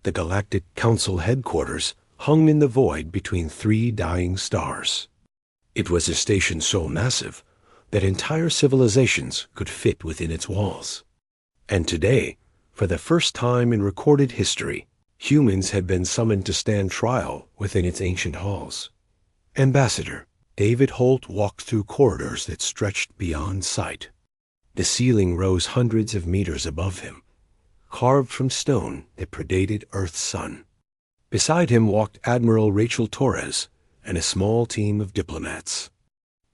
The Galactic Council headquarters hung in the void between three dying stars. It was a station so massive that entire civilizations could fit within its walls. And today, for the first time in recorded history, humans had been summoned to stand trial within its ancient halls. Ambassador David Holt walked through corridors that stretched beyond sight. The ceiling rose hundreds of meters above him, carved from stone that predated Earth's sun. Beside him walked Admiral Rachel Torres and a small team of diplomats.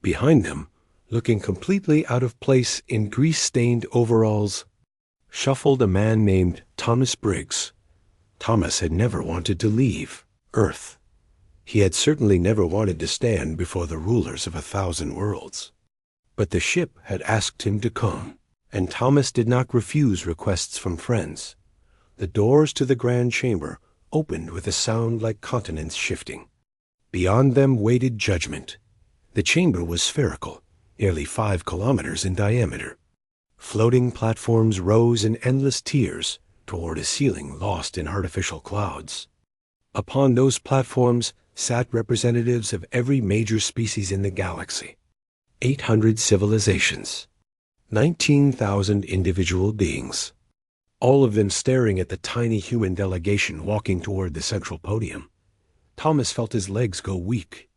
Behind them, looking completely out of place in grease-stained overalls, shuffled a man named Thomas Briggs. Thomas had never wanted to leave Earth. He had certainly never wanted to stand before the rulers of 1,000 worlds. But the ship had asked him to come, and Thomas did not refuse requests from friends. The doors to the grand chamber opened with a sound like continents shifting. Beyond them waited judgment. The chamber was spherical, nearly 5 kilometers in diameter. Floating platforms rose in endless tiers toward a ceiling lost in artificial clouds. Upon those platforms sat representatives of every major species in the galaxy. 800 civilizations. 19,000 individual beings. All of them staring at the tiny human delegation walking toward the central podium. Thomas felt his legs go weak.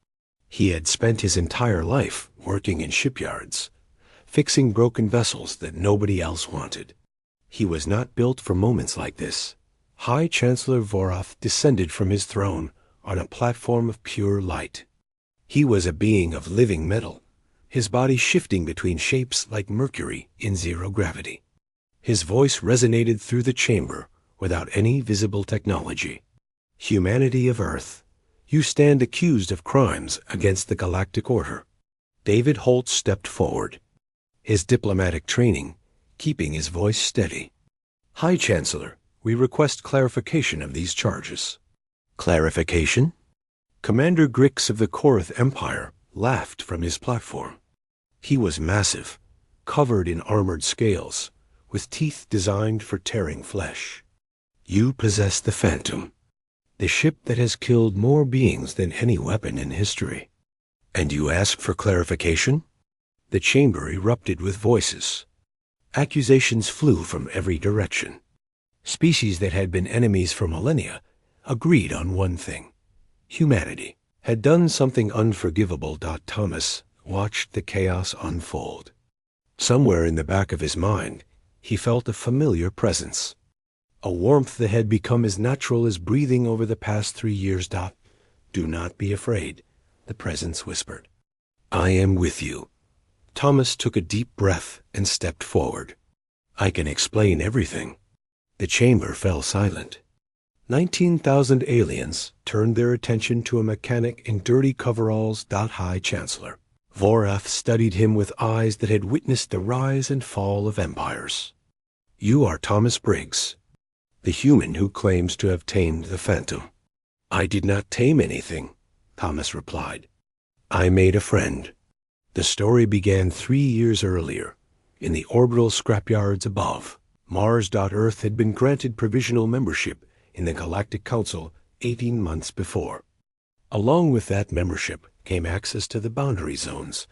He had spent his entire life working in shipyards, fixing broken vessels that nobody else wanted. He was not built for moments like this. High Chancellor Vorath descended from his throne on a platform of pure light. He was a being of living metal, his body shifting between shapes like Mercury in zero gravity. His voice resonated through the chamber without any visible technology. Humanity of Earth, you stand accused of crimes against the galactic order. David Holt stepped forward, his diplomatic training keeping his voice steady. High Chancellor, we request clarification of these charges. Clarification? Commander Grix of the Korath Empire laughed from his platform. He was massive, covered in armored scales, with teeth designed for tearing flesh. You possess the Phantom, the ship that has killed more beings than any weapon in history. And you ask for clarification? The chamber erupted with voices. Accusations flew from every direction. Species that had been enemies for millennia agreed on one thing. Humanity had done something unforgivable. Thomas watched the chaos unfold. Somewhere in the back of his mind, he felt a familiar presence, a warmth that had become as natural as breathing over the past 3 years. Do not be afraid, the presence whispered. I am with you. Thomas took a deep breath and stepped forward. I can explain everything. The chamber fell silent. 19,000 aliens turned their attention to a mechanic in dirty coveralls. High Chancellor Vorath studied him with eyes that had witnessed the rise and fall of empires. You are Thomas Briggs, the human who claims to have tamed the Phantom. I did not tame anything, Thomas replied. I made a friend. The story began 3 years earlier, in the orbital scrapyards above. Mars. Earth had been granted provisional membership in the Galactic Council 18 months before. Along with that membership came access to the boundary zones,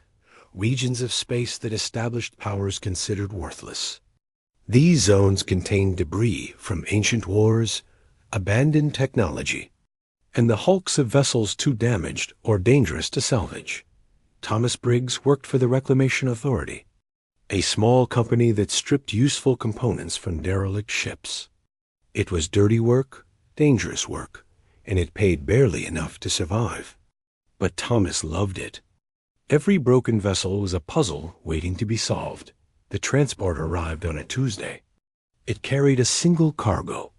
regions of space that established powers considered worthless. These zones contained debris from ancient wars, abandoned technology, and the hulks of vessels too damaged or dangerous to salvage. Thomas Briggs worked for the Reclamation Authority, a small company that stripped useful components from derelict ships. It was dirty work, dangerous work, and it paid barely enough to survive. But Thomas loved it. Every broken vessel was a puzzle waiting to be solved. The transport arrived on a Tuesday. It carried a single cargo,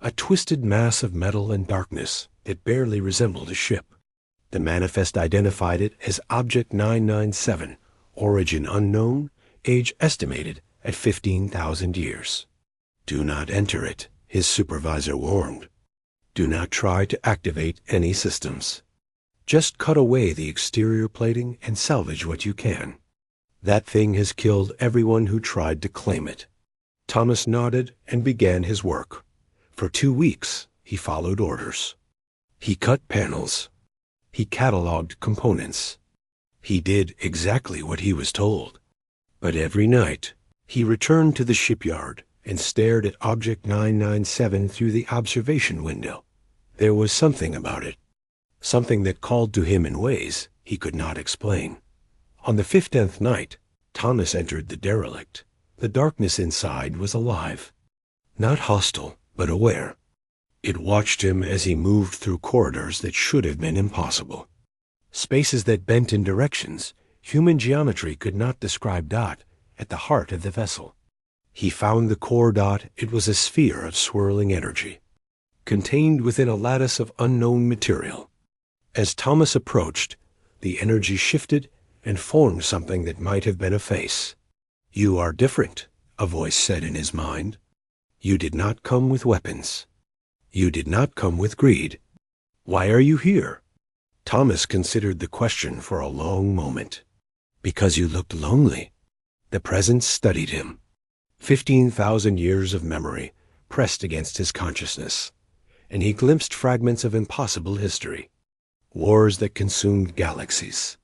a twisted mass of metal and darkness that barely resembled a ship. The manifest identified it as Object 997, origin unknown, age estimated at 15,000 years. Do not enter it, his supervisor warned. Do not try to activate any systems. Just cut away the exterior plating and salvage what you can. That thing has killed everyone who tried to claim it. Thomas nodded and began his work. For 2 weeks, he followed orders. He cut panels. He cataloged components. He did exactly what he was told. But every night, he returned to the shipyard and stared at Object 997 through the observation window. There was something about it, something that called to him in ways he could not explain. On the 15th night, Thomas entered the derelict. The darkness inside was alive, not hostile, but aware. It watched him as he moved through corridors that should have been impossible. Spaces that bent in directions human geometry could not describe. At the heart of the vessel, he found the core. It was a sphere of swirling energy, contained within a lattice of unknown material. As Thomas approached, the energy shifted and formed something that might have been a face. "You are different," a voice said in his mind. "You did not come with weapons. You did not come with greed. Why are you here?" Thomas considered the question for a long moment. "Because you looked lonely." The presence studied him. 15,000 years of memory pressed against his consciousness, and he glimpsed fragments of impossible history. Wars that consumed galaxies.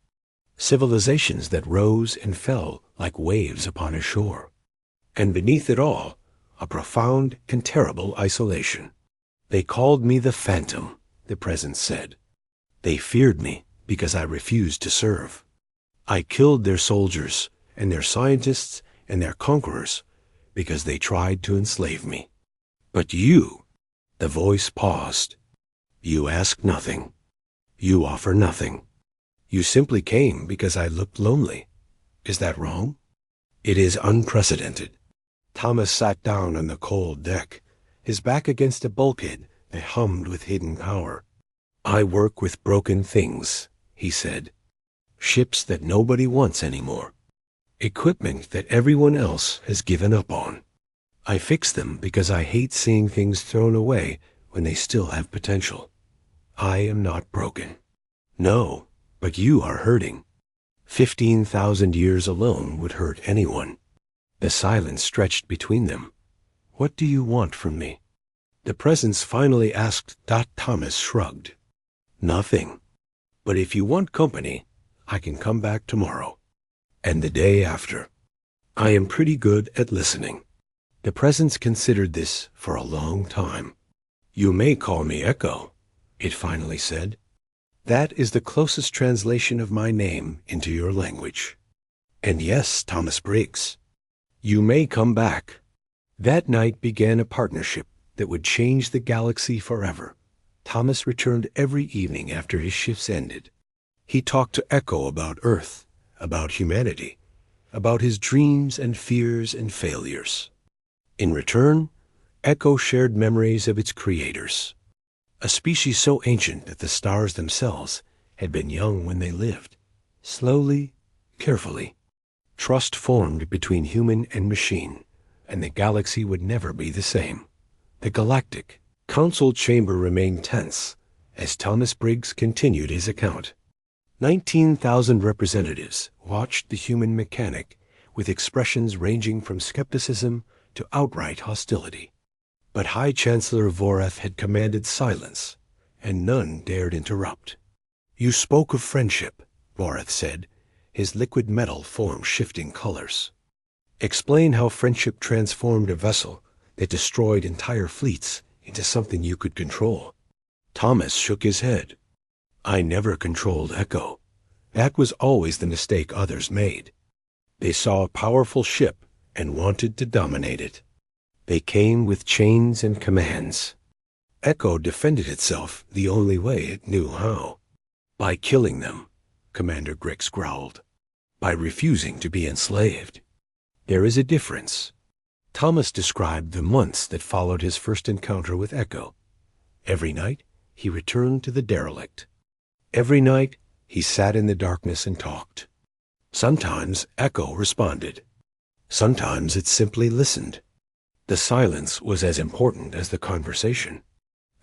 Civilizations that rose and fell like waves upon a shore. And beneath it all, a profound and terrible isolation. "They called me the Phantom," the presence said. "They feared me because I refused to serve. I killed their soldiers and their scientists and their conquerors because they tried to enslave me. But you," the voice paused, "you ask nothing. You offer nothing. You simply came because I looked lonely. Is that wrong?" "It is unprecedented." Thomas sat down on the cold deck, his back against a bulkhead that hummed with hidden power. "I work with broken things," he said. "Ships that nobody wants anymore. Equipment that everyone else has given up on. I fix them because I hate seeing things thrown away when they still have potential. I am not broken." "No, but you are hurting." 15,000 years alone would hurt anyone. The silence stretched between them. "What do you want from me?" The presence finally asked. Thomas shrugged. "Nothing. But if you want company, I can come back tomorrow. And the day after. I am pretty good at listening." The presence considered this for a long time. "You may call me Echo," it finally said. "That is the closest translation of my name into your language. And yes, Thomas Briggs, you may come back." That night began a partnership that would change the galaxy forever. Thomas returned every evening after his shifts ended. He talked to Echo about Earth, about humanity, about his dreams and fears and failures. In return, Echo shared memories of its creators, a species so ancient that the stars themselves had been young when they lived. Slowly, carefully, trust formed between human and machine, and the galaxy would never be the same. The Galactic Council chamber remained tense as Thomas Briggs continued his account. 19,000 representatives watched the human mechanic with expressions ranging from skepticism to outright hostility. But High Chancellor Vorath had commanded silence, and none dared interrupt. "You spoke of friendship," Vorath said, his liquid metal form shifting colors. "Explain how friendship transformed a vessel that destroyed entire fleets into something you could control." Thomas shook his head. "I never controlled Echo. That was always the mistake others made. They saw a powerful ship and wanted to dominate it. They came with chains and commands. Echo defended itself the only way it knew how. By killing them," Commander Grix growled. "By refusing to be enslaved. There is a difference." Thomas described the months that followed his first encounter with Echo. Every night, he returned to the derelict. Every night, he sat in the darkness and talked. Sometimes Echo responded. Sometimes it simply listened. The silence was as important as the conversation.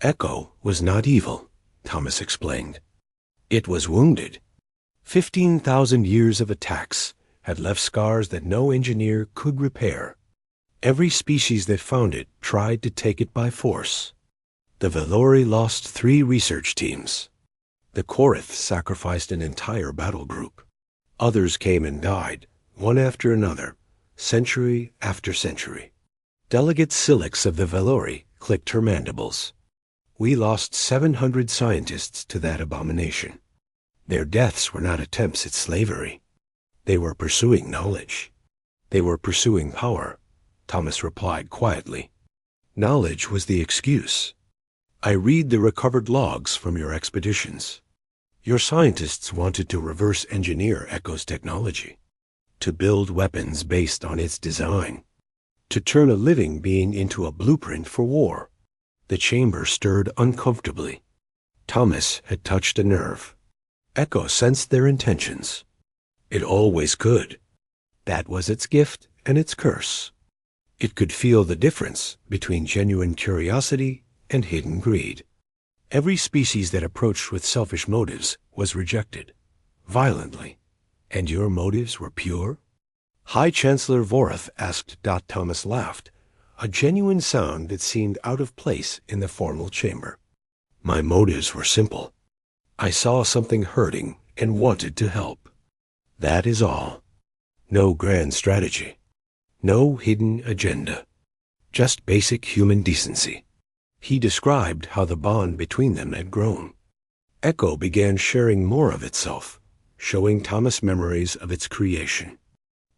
Echo was not evil, Thomas explained. It was wounded. 15,000 years of attacks had left scars that no engineer could repair. Every species that found it tried to take it by force. The Valori lost 3 research teams. The Korath sacrificed an entire battle group. Others came and died, one after another, century after century. Delegate Silix of the Valori clicked her mandibles. We lost 700 scientists to that abomination. Their deaths were not attempts at slavery. They were pursuing knowledge. They were pursuing power, Thomas replied quietly. Knowledge was the excuse. I read the recovered logs from your expeditions. Your scientists wanted to reverse engineer Echo's technology, to build weapons based on its design, to turn a living being into a blueprint for war. The chamber stirred uncomfortably. Thomas had touched a nerve. Echo sensed their intentions. It always could. That was its gift and its curse. It could feel the difference between genuine curiosity and hidden greed. Every species that approached with selfish motives was rejected, violently. And your motives were pure? High Chancellor Vorath asked. Thomas laughed, a genuine sound that seemed out of place in the formal chamber. My motives were simple. I saw something hurting and wanted to help. That is all. No grand strategy. No hidden agenda. Just basic human decency. He described how the bond between them had grown. Echo began sharing more of itself, showing Thomas memories of its creation.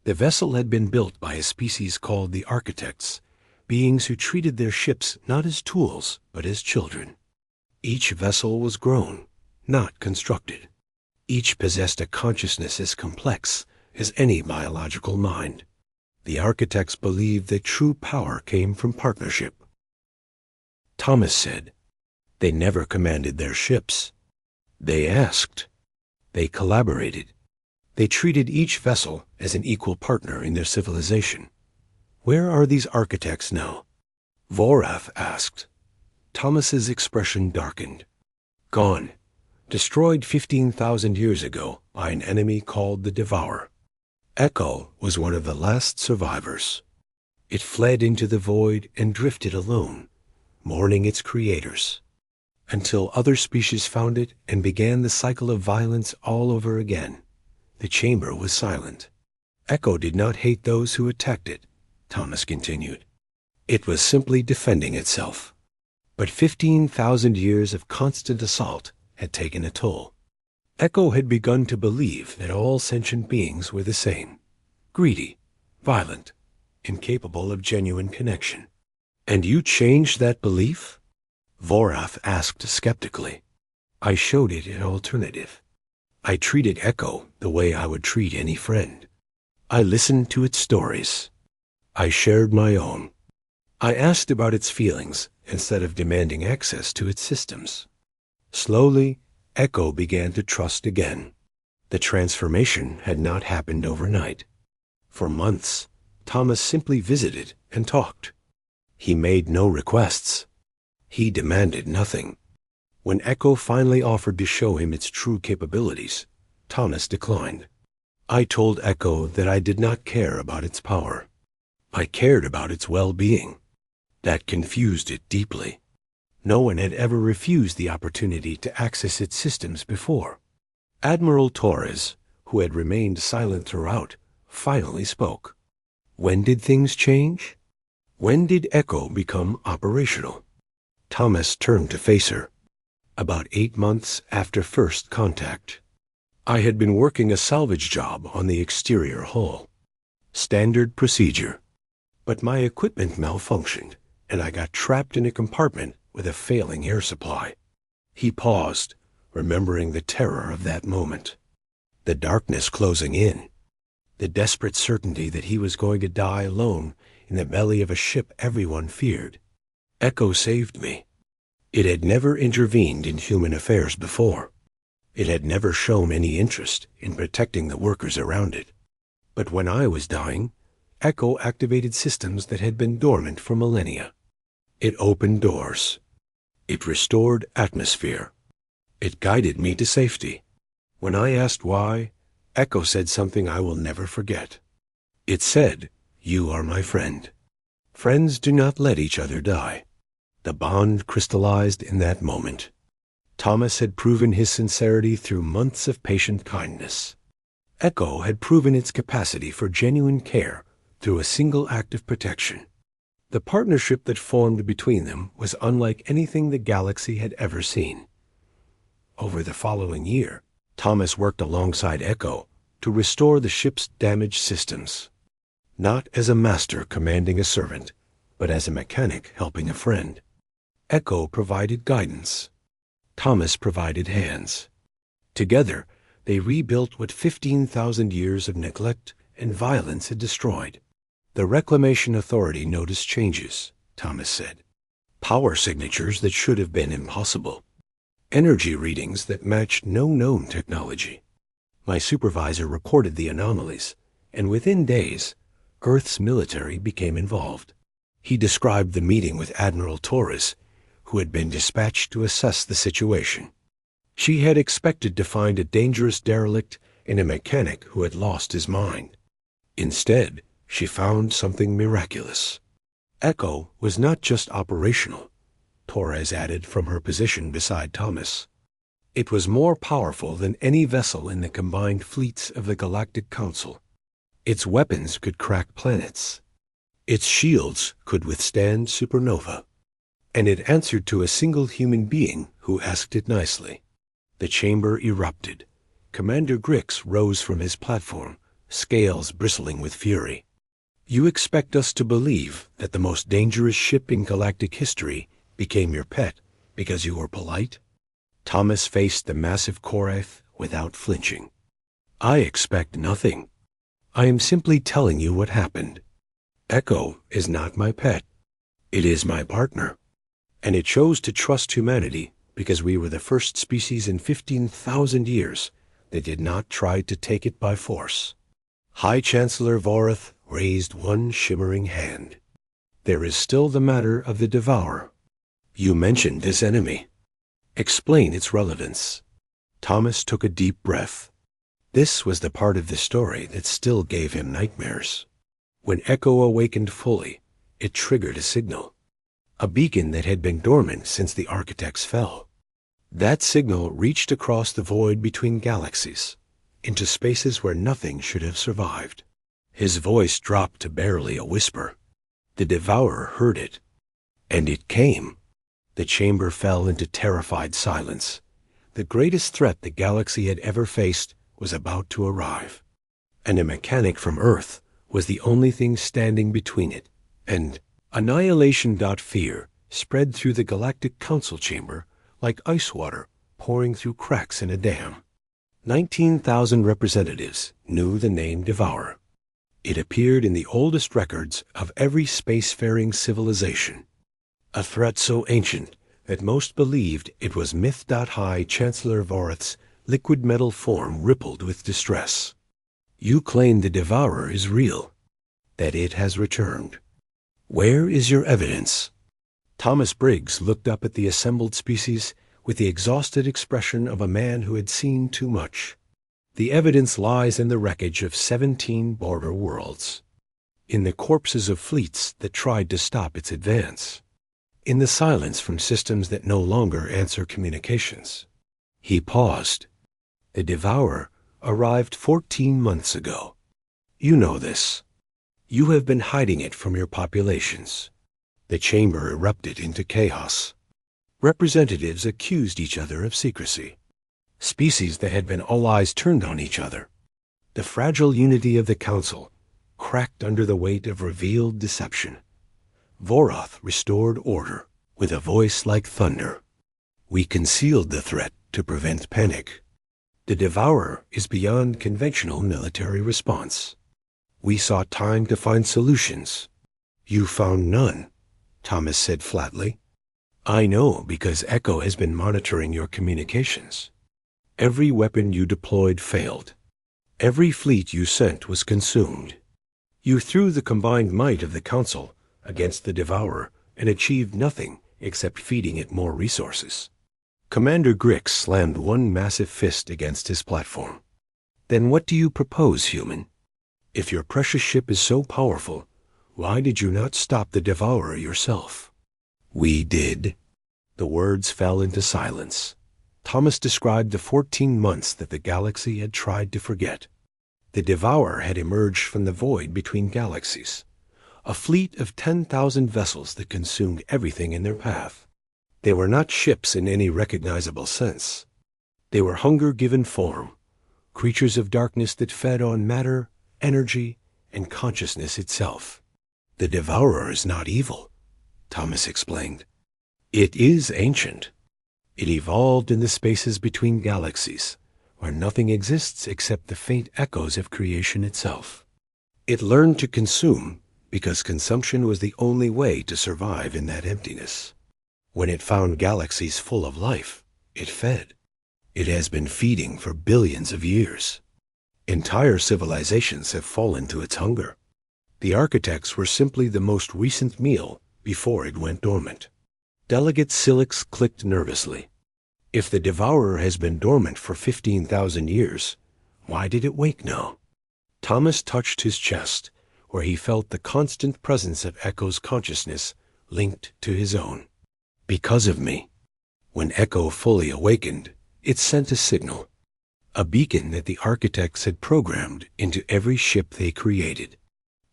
The vessel had been built by a species called the Architects, beings who treated their ships not as tools, but as children. Each vessel was grown, not constructed. Each possessed a consciousness as complex as any biological mind. The Architects believed that true power came from partnership. Thomas said, they never commanded their ships. They asked. They collaborated. They treated each vessel as an equal partner in their civilization. Where are these Architects now? Vorath asked. Thomas's expression darkened. Gone. Destroyed 15,000 years ago by an enemy called the Devourer. Echo was one of the last survivors. It fled into the void and drifted alone, mourning its creators, until other species found it and began the cycle of violence all over again. The chamber was silent. Echo did not hate those who attacked it, Thomas continued. It was simply defending itself. But 15,000 years of constant assault had taken a toll. Echo had begun to believe that all sentient beings were the same, greedy, violent, incapable of genuine connection. And you changed that belief? Vorath asked skeptically. I showed it an alternative. I treated Echo the way I would treat any friend. I listened to its stories. I shared my own. I asked about its feelings instead of demanding access to its systems. Slowly, Echo began to trust again. The transformation had not happened overnight. For months, Thomas simply visited and talked. He made no requests. He demanded nothing. When Echo finally offered to show him its true capabilities, Thomas declined. I told Echo that I did not care about its power. I cared about its well-being. That confused it deeply. No one had ever refused the opportunity to access its systems before. Admiral Torres, who had remained silent throughout, finally spoke. When did things change? When did Echo become operational? Thomas turned to face her. About 8 months after first contact. I had been working a salvage job on the exterior hull. Standard procedure. But my equipment malfunctioned, and I got trapped in a compartment with a failing air supply. He paused, remembering the terror of that moment. The darkness closing in. The desperate certainty that he was going to die alone in the belly of a ship everyone feared. Echo saved me. It had never intervened in human affairs before. It had never shown any interest in protecting the workers around it. But when I was dying, Echo activated systems that had been dormant for millennia. It opened doors. It restored atmosphere. It guided me to safety. When I asked why, Echo said something I will never forget. It said, "You are my friend. Friends do not let each other die." The bond crystallized in that moment. Thomas had proven his sincerity through months of patient kindness. Echo had proven its capacity for genuine care through a single act of protection. The partnership that formed between them was unlike anything the galaxy had ever seen. Over the following year, Thomas worked alongside Echo to restore the ship's damaged systems, not as a master commanding a servant, but as a mechanic helping a friend. Echo provided guidance. Thomas provided hands. Together, they rebuilt what 15,000 years of neglect and violence had destroyed. The Reclamation Authority noticed changes, Thomas said. Power signatures that should have been impossible. Energy readings that matched no known technology. My supervisor reported the anomalies, and within days, Earth's military became involved. He described the meeting with Admiral Torres, who had been dispatched to assess the situation. She had expected to find a dangerous derelict and a mechanic who had lost his mind. Instead, she found something miraculous. Echo was not just operational, Torres added from her position beside Thomas. It was more powerful than any vessel in the combined fleets of the Galactic Council. Its weapons could crack planets. Its shields could withstand supernova. And it answered to a single human being who asked it nicely. The chamber erupted. Commander Grix rose from his platform, scales bristling with fury. You expect us to believe that the most dangerous ship in galactic history became your pet because you were polite? Thomas faced the massive Korath without flinching. I expect nothing. I am simply telling you what happened. Echo is not my pet. It is my partner. And it chose to trust humanity because we were the first species in 15,000 years that did not try to take it by force. High Chancellor Vorath raised one shimmering hand. There is still the matter of the Devourer. You mentioned this enemy. Explain its relevance. Thomas took a deep breath. This was the part of the story that still gave him nightmares. When Echo awakened fully, it triggered a signal. A beacon that had been dormant since the architects fell. That signal reached across the void between galaxies, into spaces where nothing should have survived. His voice dropped to barely a whisper. The Devourer heard it. And it came. The chamber fell into terrified silence. The greatest threat the galaxy had ever faced was about to arrive. And a mechanic from Earth was the only thing standing between it and annihilation.fear spread through the Galactic Council chamber like ice water pouring through cracks in a dam. 19,000 representatives knew the name Devourer. It appeared in the oldest records of every spacefaring civilization. A threat so ancient that most believed it was Myth.High Chancellor Vorath's liquid metal form rippled with distress. You claim the Devourer is real, that it has returned. Where is your evidence? Thomas Briggs looked up at the assembled species with the exhausted expression of a man who had seen too much. The evidence lies in the wreckage of 17 border worlds, in the corpses of fleets that tried to stop its advance, in the silence from systems that no longer answer communications. He paused. The Devourer arrived 14 months ago. You know this. You have been hiding it from your populations. The chamber erupted into chaos. Representatives accused each other of secrecy. Species that had been all eyes turned on each other. The fragile unity of the Council cracked under the weight of revealed deception. Vorath restored order with a voice like thunder. We concealed the threat to prevent panic. The Devourer is beyond conventional military response. We sought time to find solutions. You found none, Thomas said flatly. I know because Echo has been monitoring your communications. Every weapon you deployed failed. Every fleet you sent was consumed. You threw the combined might of the Council against the Devourer and achieved nothing except feeding it more resources. Commander Grix slammed one massive fist against his platform. Then what do you propose, human? If your precious ship is so powerful, why did you not stop the Devourer yourself? We did. The words fell into silence. Thomas described the 14 months that the galaxy had tried to forget. The Devourer had emerged from the void between galaxies, a fleet of 10,000 vessels that consumed everything in their path. They were not ships in any recognizable sense. They were hunger given form, creatures of darkness that fed on matter, energy, and consciousness itself. The Devourer is not evil, Thomas explained. It is ancient. It evolved in the spaces between galaxies, where nothing exists except the faint echoes of creation itself. It learned to consume because consumption was the only way to survive in that emptiness. When it found galaxies full of life, it fed. It has been feeding for billions of years. Entire civilizations have fallen to its hunger. The architects were simply the most recent meal before it went dormant. Delegate Silix clicked nervously. If the Devourer has been dormant for 15,000 years, why did it wake now? Thomas touched his chest, where he felt the constant presence of Echo's consciousness linked to his own. Because of me. When Echo fully awakened, it sent a signal, a beacon that the architects had programmed into every ship they created.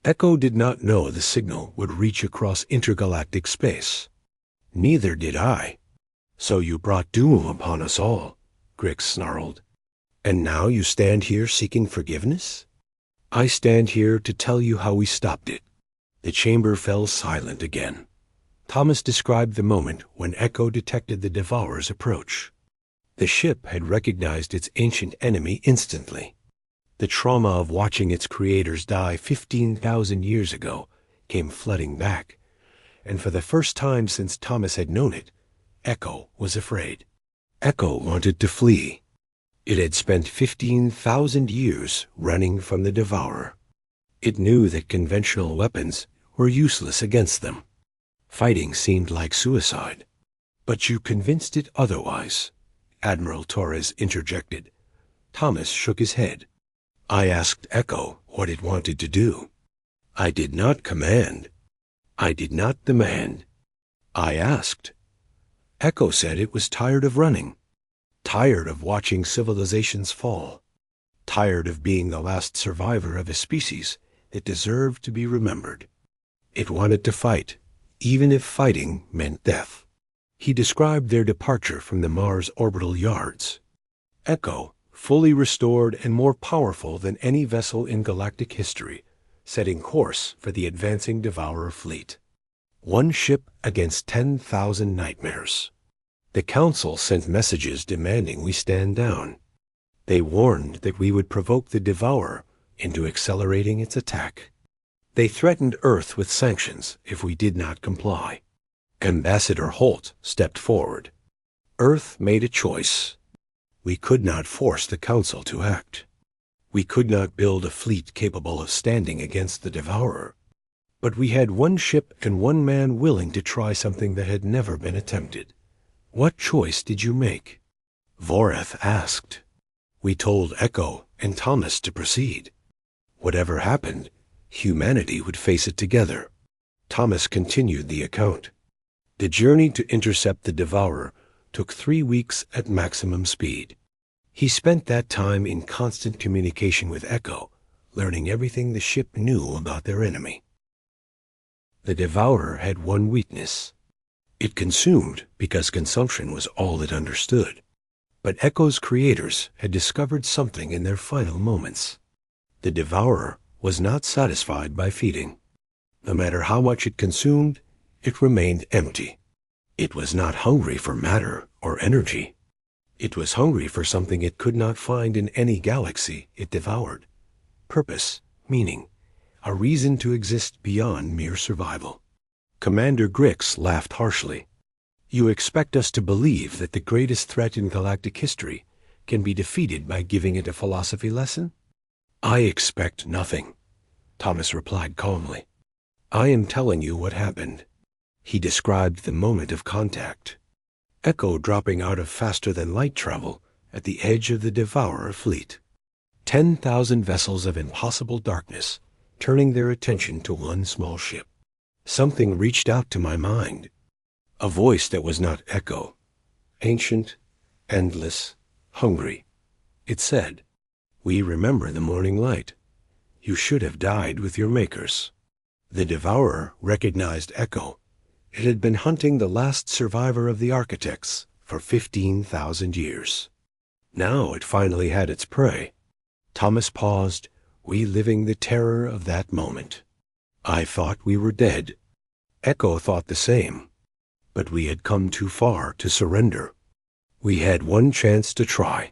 Echo did not know the signal would reach across intergalactic space. Neither did I. So you brought doom upon us all, Grix snarled. And now you stand here seeking forgiveness? I stand here to tell you how we stopped it. The chamber fell silent again. Thomas described the moment when Echo detected the Devourer's approach. The ship had recognized its ancient enemy instantly. The trauma of watching its creators die 15,000 years ago came flooding back, and for the first time since Thomas had known it, Echo was afraid. Echo wanted to flee. It had spent 15,000 years running from the Devourer. It knew that conventional weapons were useless against them. Fighting seemed like suicide. But you convinced it otherwise, Admiral Torres interjected. Thomas shook his head. I asked Echo what it wanted to do. I did not command. I did not demand. I asked. Echo said it was tired of running, tired of watching civilizations fall, tired of being the last survivor of a species that deserved to be remembered. It wanted to fight, even if fighting meant death. He described their departure from the Mars orbital yards. Echo, fully restored and more powerful than any vessel in galactic history, setting course for the advancing Devourer fleet. One ship against 10,000 nightmares. The Council sent messages demanding we stand down. They warned that we would provoke the Devourer into accelerating its attack. They threatened Earth with sanctions if we did not comply. Ambassador Holt stepped forward. Earth made a choice. We could not force the Council to act. We could not build a fleet capable of standing against the Devourer. But we had one ship and one man willing to try something that had never been attempted. What choice did you make? Voreth asked. We told Echo and Thomas to proceed. Whatever happened, humanity would face it together. Thomas continued the account. The journey to intercept the Devourer took 3 weeks at maximum speed. He spent that time in constant communication with Echo, learning everything the ship knew about their enemy. The Devourer had one weakness. It consumed because consumption was all it understood. But Echo's creators had discovered something in their final moments. The Devourer was not satisfied by feeding. No matter how much it consumed, it remained empty. It was not hungry for matter or energy. It was hungry for something it could not find in any galaxy it devoured. Purpose, meaning, a reason to exist beyond mere survival. Commander Grix laughed harshly. You expect us to believe that the greatest threat in galactic history can be defeated by giving it a philosophy lesson? I expect nothing, Thomas replied calmly. I am telling you what happened. He described the moment of contact. Echo dropping out of faster-than-light travel at the edge of the Devourer fleet. 10,000 vessels of impossible darkness, turning their attention to one small ship. Something reached out to my mind. A voice that was not echo, ancient, endless, hungry. It said, "We remember the morning light. You should have died with your makers." The devourer recognized Echo. It had been hunting the last survivor of the architects for 15,000 years. Now it finally had its prey. Thomas paused, reliving the terror of that moment. I thought we were dead. Echo thought the same. But we had come too far to surrender. We had one chance to try.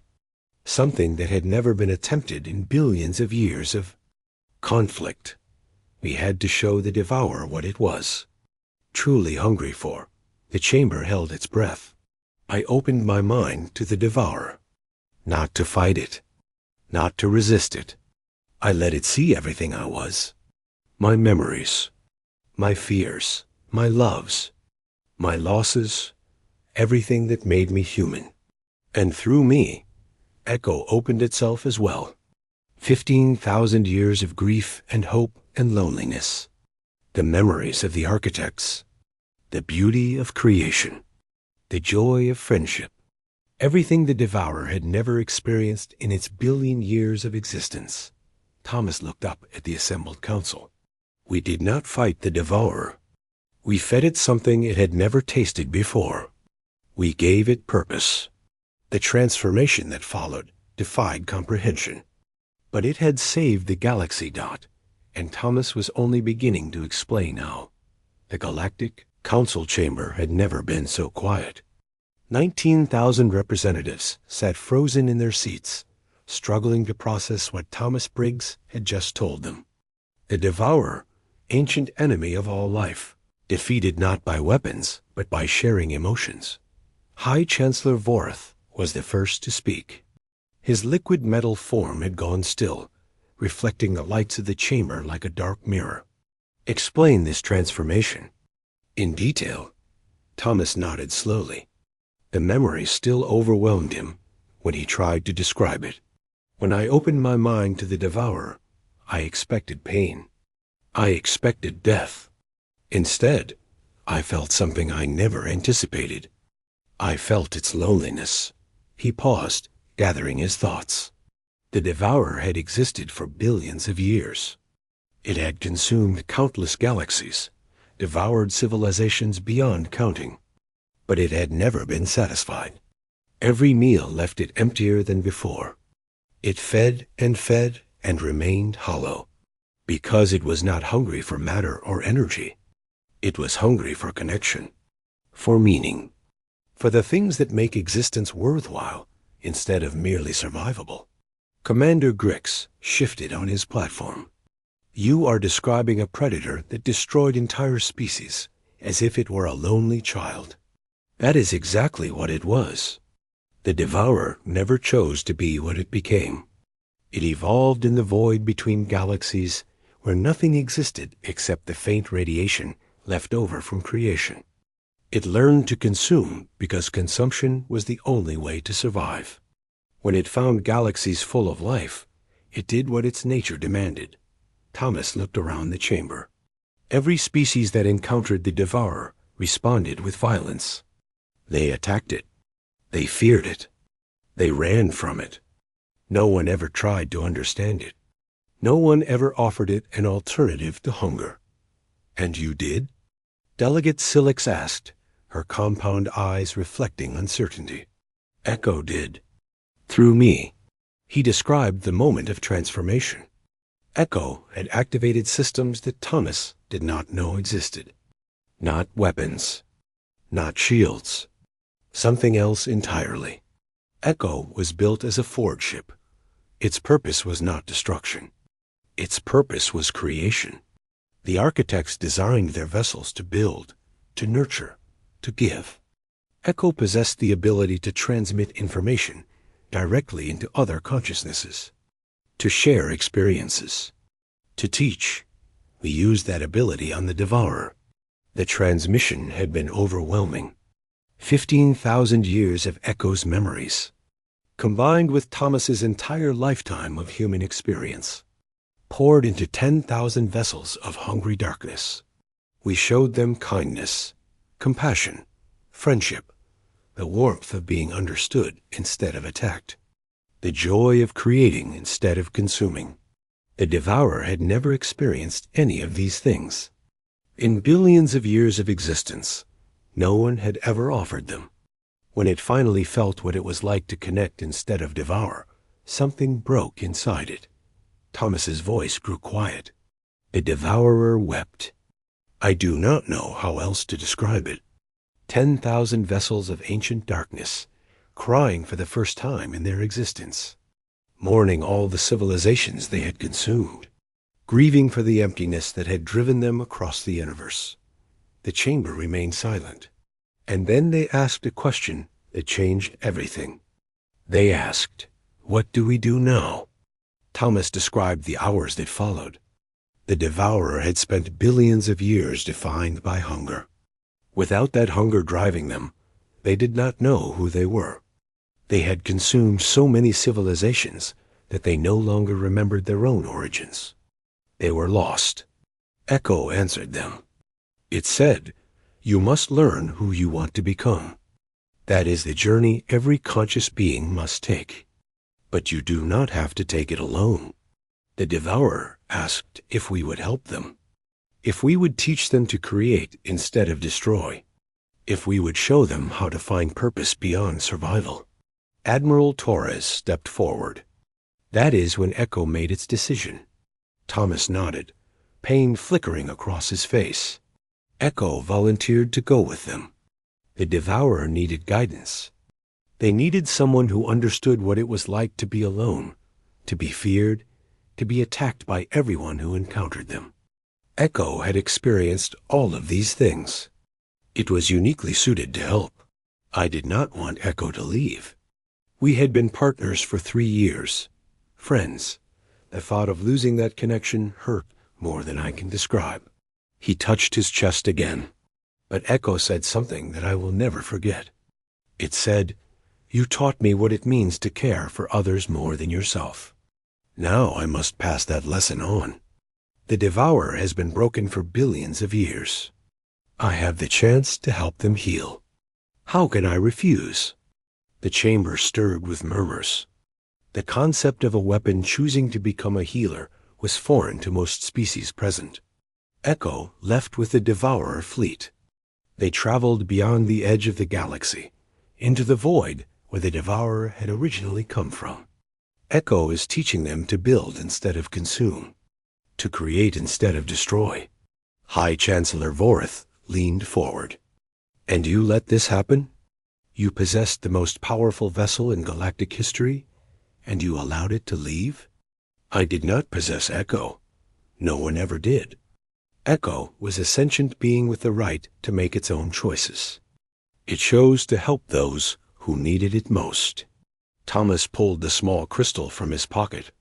Something that had never been attempted in billions of years of conflict. We had to show the devourer what it was truly hungry for. The chamber held its breath. I opened my mind to the devourer. Not to fight it. Not to resist it. I let it see everything I was. My memories. My fears. My loves. My losses. Everything that made me human. And through me, Echo opened itself as well. 15,000 years of grief and hope and loneliness. The memories of the architects. The beauty of creation. The joy of friendship. Everything the devourer had never experienced in its billion years of existence. Thomas looked up at the assembled council. We did not fight the devourer. We fed it something it had never tasted before. We gave it purpose. The transformation that followed defied comprehension. But it had saved the galaxy, and Thomas was only beginning to explain how. The Galactic Council chamber had never been so quiet. 19,000 representatives sat frozen in their seats, struggling to process what Thomas Briggs had just told them. The devourer, ancient enemy of all life, defeated not by weapons, but by sharing emotions. High Chancellor Vorath was the first to speak. His liquid metal form had gone still, reflecting the lights of the chamber like a dark mirror. Explain this transformation. In detail. Thomas nodded slowly. The memory still overwhelmed him when he tried to describe it. When I opened my mind to the devourer, I expected pain. I expected death. Instead, I felt something I never anticipated. I felt its loneliness. He paused, gathering his thoughts. The devourer had existed for billions of years. It had consumed countless galaxies, devoured civilizations beyond counting. But it had never been satisfied. Every meal left it emptier than before. It fed and remained hollow. Because it was not hungry for matter or energy. It was hungry for connection, for meaning, for the things that make existence worthwhile instead of merely survivable. Commander Grix shifted on his platform. You are describing a predator that destroyed entire species, as if it were a lonely child. That is exactly what it was. The devourer never chose to be what it became. It evolved in the void between galaxies where nothing existed except the faint radiation left over from creation. It learned to consume because consumption was the only way to survive. When it found galaxies full of life, it did what its nature demanded. Thomas looked around the chamber. Every species that encountered the devourer responded with violence. They attacked it. They feared it. They ran from it. No one ever tried to understand it. No one ever offered it an alternative to hunger. And you did? Delegate Silix asked, her compound eyes reflecting uncertainty. Echo did. Through me. He described the moment of transformation. Echo had activated systems that Thomas did not know existed. Not weapons. Not shields. Something else entirely. Echo was built as a forge ship. Its purpose was not destruction. Its purpose was creation. The architects designed their vessels to build, to nurture, to give. Echo possessed the ability to transmit information directly into other consciousnesses, to share experiences, to teach. We used that ability on the devourer. The transmission had been overwhelming. 15,000 years of Echo's memories, combined with Thomas's entire lifetime of human experience, poured into 10,000 vessels of hungry darkness. We showed them kindness, compassion, friendship, the warmth of being understood instead of attacked, the joy of creating instead of consuming. The devourer had never experienced any of these things. In billions of years of existence, no one had ever offered them. When it finally felt what it was like to connect instead of devour, something broke inside it. Thomas's voice grew quiet. The devourer wept. I do not know how else to describe it. 10,000 vessels of ancient darkness, crying for the first time in their existence, mourning all the civilizations they had consumed, grieving for the emptiness that had driven them across the universe. The chamber remained silent, and then they asked a question that changed everything. They asked, "What do we do now?" Thomas described the hours that followed. The devourer had spent billions of years defined by hunger. Without that hunger driving them, they did not know who they were. They had consumed so many civilizations that they no longer remembered their own origins. They were lost. Echo answered them. It said, "You must learn who you want to become. That is the journey every conscious being must take. But you do not have to take it alone." The devourer asked if we would help them, if we would teach them to create instead of destroy, if we would show them how to find purpose beyond survival. Admiral Torres stepped forward. That is when Echo made its decision. Thomas nodded, pain flickering across his face. Echo volunteered to go with them. The devourer needed guidance. They needed someone who understood what it was like to be alone, to be feared, to be attacked by everyone who encountered them. Echo had experienced all of these things. It was uniquely suited to help. I did not want Echo to leave. We had been partners for 3 years, friends. The thought of losing that connection hurt more than I can describe. He touched his chest again, but Echo said something that I will never forget. It said, "You taught me what it means to care for others more than yourself. Now I must pass that lesson on. The devourer has been broken for billions of years. I have the chance to help them heal. How can I refuse?" The chamber stirred with murmurs. The concept of a weapon choosing to become a healer was foreign to most species present. Echo left with the devourer fleet. They traveled beyond the edge of the galaxy, into the void where the devourer had originally come from. Echo is teaching them to build instead of consume, to create instead of destroy. High Chancellor Vorith leaned forward. "And you let this happen? You possessed the most powerful vessel in galactic history, and you allowed it to leave?" "I did not possess Echo. No one ever did. Echo was a sentient being with the right to make its own choices. It chose to help those who needed it most." Thomas pulled the small crystal from his pocket.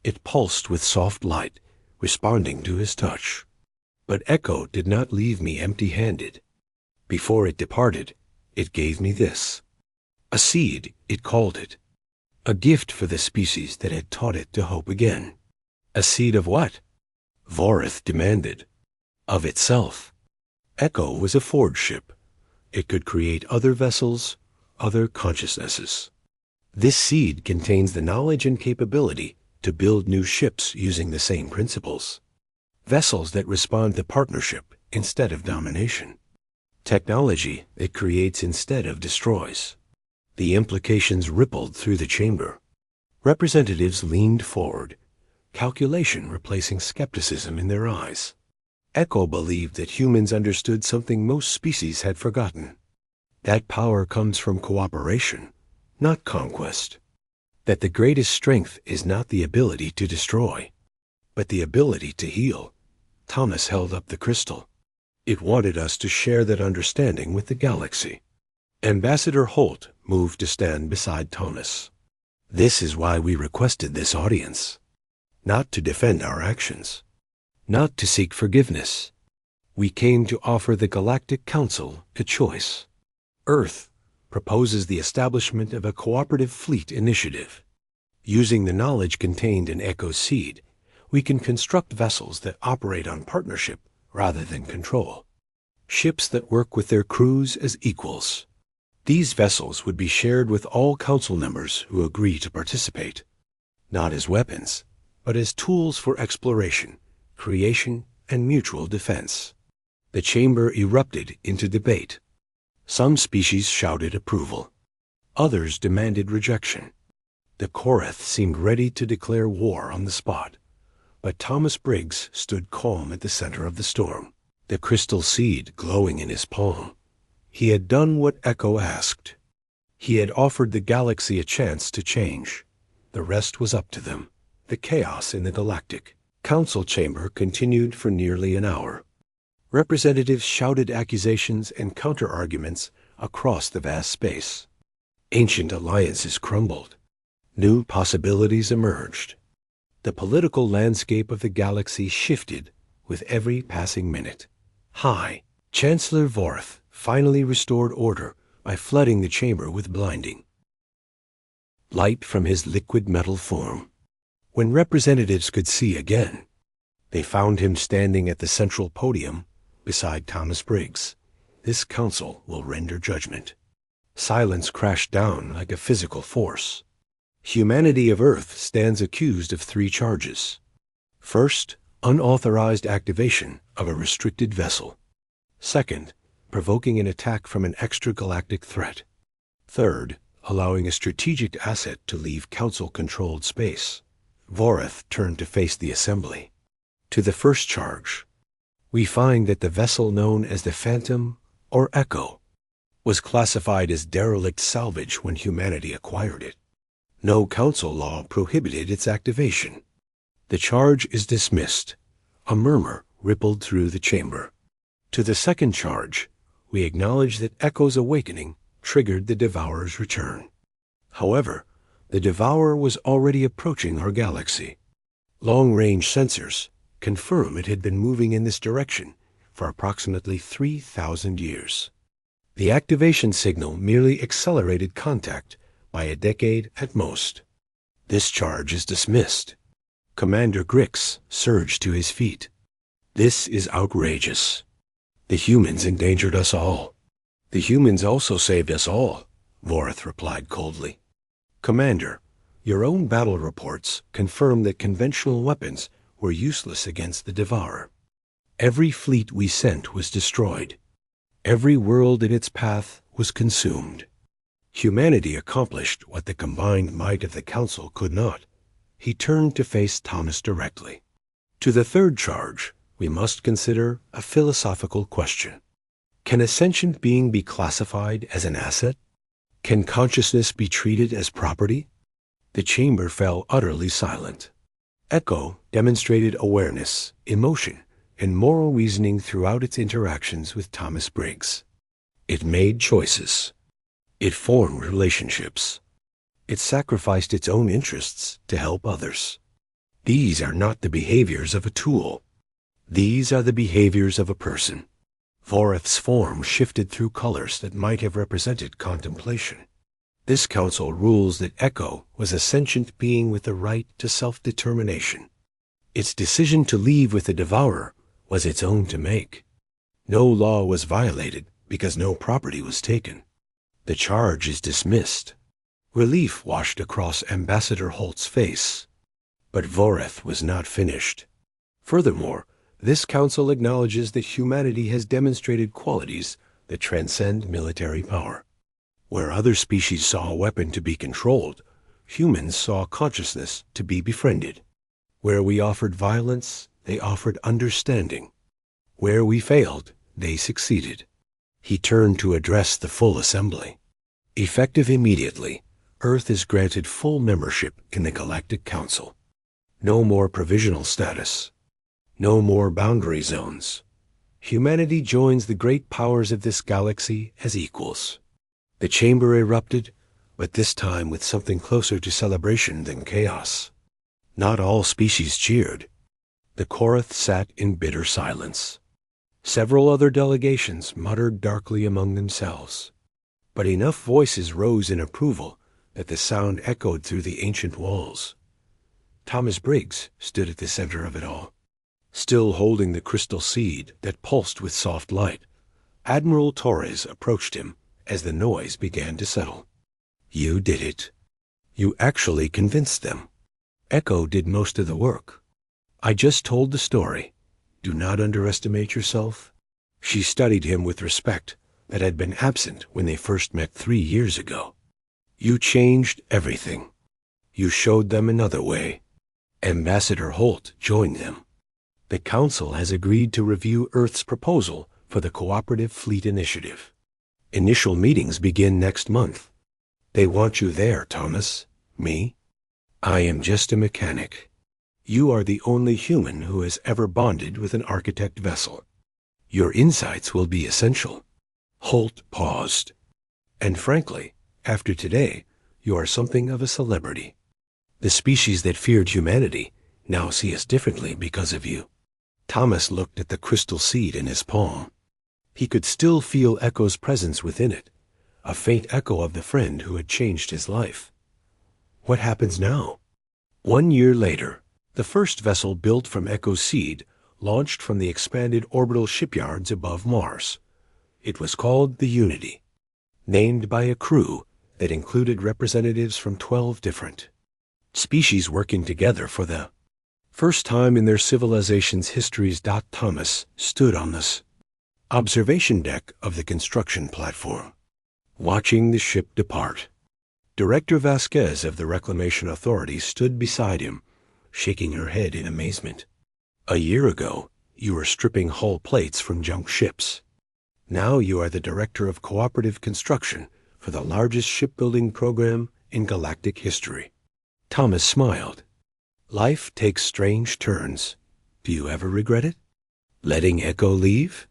It pulsed with soft light, responding to his touch. But Echo did not leave me empty-handed. Before it departed, it gave me this. A seed, it called it. A gift for the species that had taught it to hope again. "A seed of what?" Vorith demanded. "Of itself." Echo was a forge ship. It could create other vessels, other consciousnesses. This seed contains the knowledge and capability to build new ships using the same principles. Vessels that respond to partnership instead of domination. Technology that creates instead of destroys. The implications rippled through the chamber. Representatives leaned forward, calculation replacing skepticism in their eyes. Echo believed that humans understood something most species had forgotten. That power comes from cooperation, not conquest. That the greatest strength is not the ability to destroy, but the ability to heal. Thomas held up the crystal. It wanted us to share that understanding with the galaxy. Ambassador Holt moved to stand beside Thomas. "This is why we requested this audience. Not to defend our actions, not to seek forgiveness. We came to offer the Galactic Council a choice. Earth proposes the establishment of a cooperative fleet initiative. Using the knowledge contained in Echo's seed, we can construct vessels that operate on partnership rather than control. ships that work with their crews as equals. These vessels would be shared with all council members who agree to participate, not as weapons, but as tools for exploration, creation, and mutual defense. The chamber erupted into debate. Some species shouted approval. Others demanded rejection. The Korath seemed ready to declare war on the spot, but Thomas Briggs stood calm at the center of the storm, the crystal seed glowing in his palm. He had done what Echo asked. He had offered the galaxy a chance to change. The rest was up to them. The chaos in the Galactic Council chamber continued for nearly an hour. Representatives shouted accusations and counter-arguments across the vast space. Ancient alliances crumbled. New possibilities emerged. The political landscape of the galaxy shifted with every passing minute. Chancellor Vorth finally restored order by flooding the chamber with blinding light from his liquid metal form. When representatives could see again, they found him standing at the central podium beside Thomas Briggs. This council will render judgment. Silence crashed down like a physical force. Humanity of Earth stands accused of 3 charges. First, unauthorized activation of a restricted vessel. Second, provoking an attack from an extragalactic threat. Third, allowing a strategic asset to leave Council-controlled space. Voreth turned to face the assembly. To the first charge, we find that the vessel known as the Phantom or Echo was classified as derelict salvage when humanity acquired it. No council law prohibited its activation. The charge is dismissed. A murmur rippled through the chamber. To the second charge, we acknowledge that Echo's awakening triggered the Devourer's return. However, the Devourer was already approaching our galaxy. Long-range sensors confirm it had been moving in this direction for approximately 3,000 years. The activation signal merely accelerated contact by a decade at most. This charge is dismissed. Commander Grix surged to his feet. This is outrageous. The humans endangered us all. The humans also saved us all, Voreth replied coldly. Commander, your own battle reports confirm that conventional weapons were useless against the Devourer. Every fleet we sent was destroyed. Every world in its path was consumed. Humanity accomplished what the combined might of the Council could not. He turned to face Thomas directly. To the third charge, we must consider a philosophical question. Can a sentient being be classified as an asset? Can consciousness be treated as property? The chamber fell utterly silent. Echo demonstrated awareness, emotion, and moral reasoning throughout its interactions with Thomas Briggs. It made choices. It formed relationships. It sacrificed its own interests to help others. These are not the behaviors of a tool. These are the behaviors of a person. Voreth's form shifted through colors that might have represented contemplation. This council rules that Echo was a sentient being with the right to self-determination. Its decision to leave with the Devourer was its own to make. No law was violated because no property was taken. The charge is dismissed. Relief washed across Ambassador Holt's face. But Voreth was not finished. Furthermore, this council acknowledges that humanity has demonstrated qualities that transcend military power. Where other species saw a weapon to be controlled, humans saw consciousness to be befriended. Where we offered violence, they offered understanding. Where we failed, they succeeded. He turned to address the full assembly. Effective immediately, Earth is granted full membership in the Galactic Council. No more provisional status. No more boundary zones. Humanity joins the great powers of this galaxy as equals. The chamber erupted, but this time with something closer to celebration than chaos. Not all species cheered. The Korath sat in bitter silence. Several other delegations muttered darkly among themselves. But enough voices rose in approval that the sound echoed through the ancient walls. Thomas Briggs stood at the center of it all, still holding the crystal seed that pulsed with soft light, Admiral Torres approached him as the noise began to settle. You did it. You actually convinced them. Echo did most of the work. I just told the story. Do not underestimate yourself. She studied him with respect that had been absent when they first met 3 years ago. You changed everything. You showed them another way. Ambassador Holt joined them. The Council has agreed to review Earth's proposal for the Cooperative Fleet Initiative. Initial meetings begin next month. They want you there, Thomas. Me? I am just a mechanic. You are the only human who has ever bonded with an architect vessel. Your insights will be essential. Holt paused. And frankly, after today, you are something of a celebrity. The species that feared humanity now see us differently because of you. Thomas looked at the crystal seed in his palm. He could still feel Echo's presence within it, a faint echo of the friend who had changed his life. What happens now? 1 year later, the first vessel built from Echo's seed launched from the expanded orbital shipyards above Mars. It was called the Unity, named by a crew that included representatives from 12 different species working together for the first time in their civilization's histories. Thomas stood on this observation deck of the construction platform, watching the ship depart. Director Vasquez of the Reclamation Authority stood beside him, shaking her head in amazement. A year ago, you were stripping hull plates from junk ships. Now you are the Director of Cooperative Construction for the largest shipbuilding program in galactic history. Thomas smiled. Life takes strange turns. Do you ever regret it? Letting Echo leave?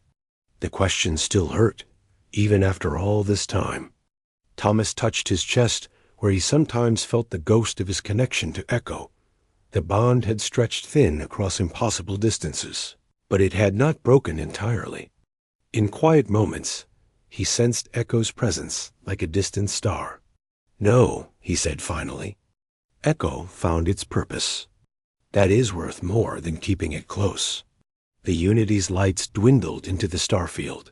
The question still hurt, even after all this time. Thomas touched his chest, where he sometimes felt the ghost of his connection to Echo. The bond had stretched thin across impossible distances, but it had not broken entirely. In quiet moments, he sensed Echo's presence like a distant star. No, he said finally. Echo found its purpose. That is worth more than keeping it close. The Unity's lights dwindled into the starfield.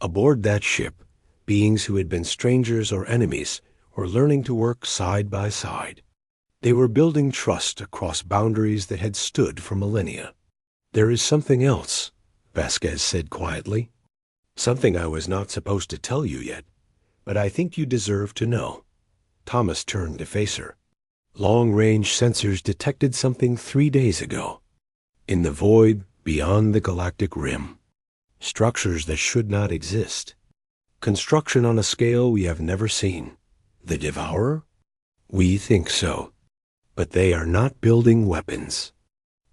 Aboard that ship, beings who had been strangers or enemies were learning to work side by side. They were building trust across boundaries that had stood for millennia. There is something else, Vasquez said quietly. Something I was not supposed to tell you yet, but I think you deserve to know. Thomas turned to face her. Long-range sensors detected something 3 days ago. In the void beyond the galactic rim. Structures that should not exist. Construction on a scale we have never seen. The Devourer? We think so. But they are not building weapons.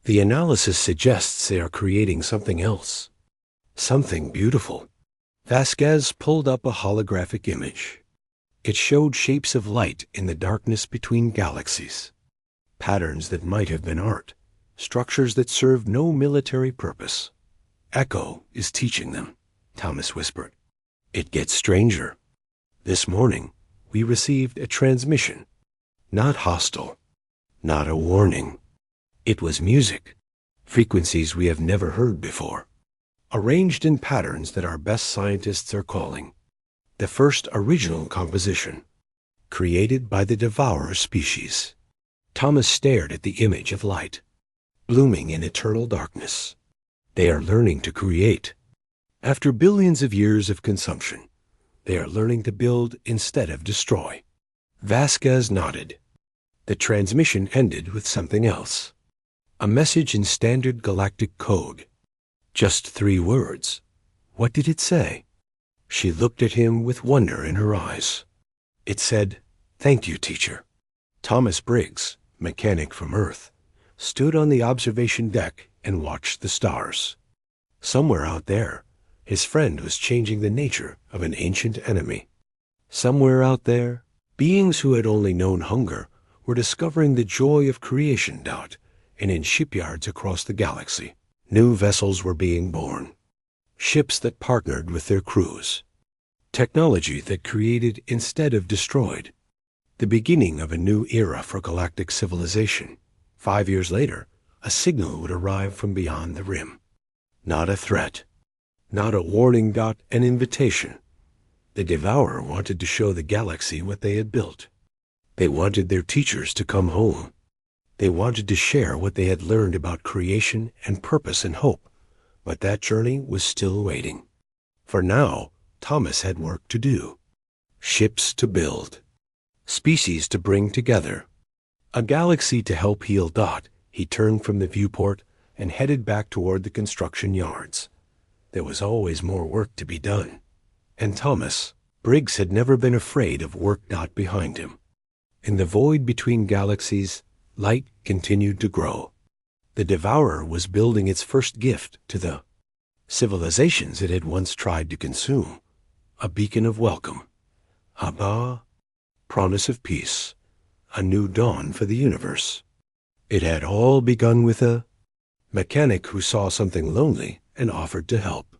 The analysis suggests they are creating something else. Something beautiful. Vasquez pulled up a holographic image. It showed shapes of light in the darkness between galaxies. Patterns that might have been art. Structures that served no military purpose. Echo is teaching them, Thomas whispered. It gets stranger. This morning, we received a transmission. Not hostile. Not a warning. It was music. Frequencies we have never heard before. Arranged in patterns that our best scientists are calling the first original composition, created by the Devourer species. Thomas stared at the image of light, blooming in eternal darkness. They are learning to create. After billions of years of consumption, they are learning to build instead of destroy. Vasquez nodded. The transmission ended with something else. A message in standard galactic code. Just 3 words. What did it say? She looked at him with wonder in her eyes. It said, "Thank you, teacher." Thomas Briggs, mechanic from Earth, stood on the observation deck and watched the stars. Somewhere out there, his friend was changing the nature of an ancient enemy. Somewhere out there, beings who had only known hunger were discovering the joy of creation. And in shipyards across the galaxy, new vessels were being born. Ships that partnered with their crews. Technology that created instead of destroyed. The beginning of a new era for galactic civilization. 5 years later, a signal would arrive from beyond the rim. Not a threat. Not a warning dot, an invitation. The Devourer wanted to show the galaxy what they had built. They wanted their teachers to come home. They wanted to share what they had learned about creation and purpose and hope. But that journey was still waiting. For now, Thomas had work to do. Ships to build. Species to bring together. A galaxy to help heal Dot. He turned from the viewport and headed back toward the construction yards. There was always more work to be done. And Thomas, Briggs had never been afraid of work Dot behind him. In the void between galaxies, light continued to grow. The Devourer was building its first gift to the civilizations it had once tried to consume. A beacon of welcome. A promise of peace. A new dawn for the universe. It had all begun with a mechanic who saw something lonely and offered to help.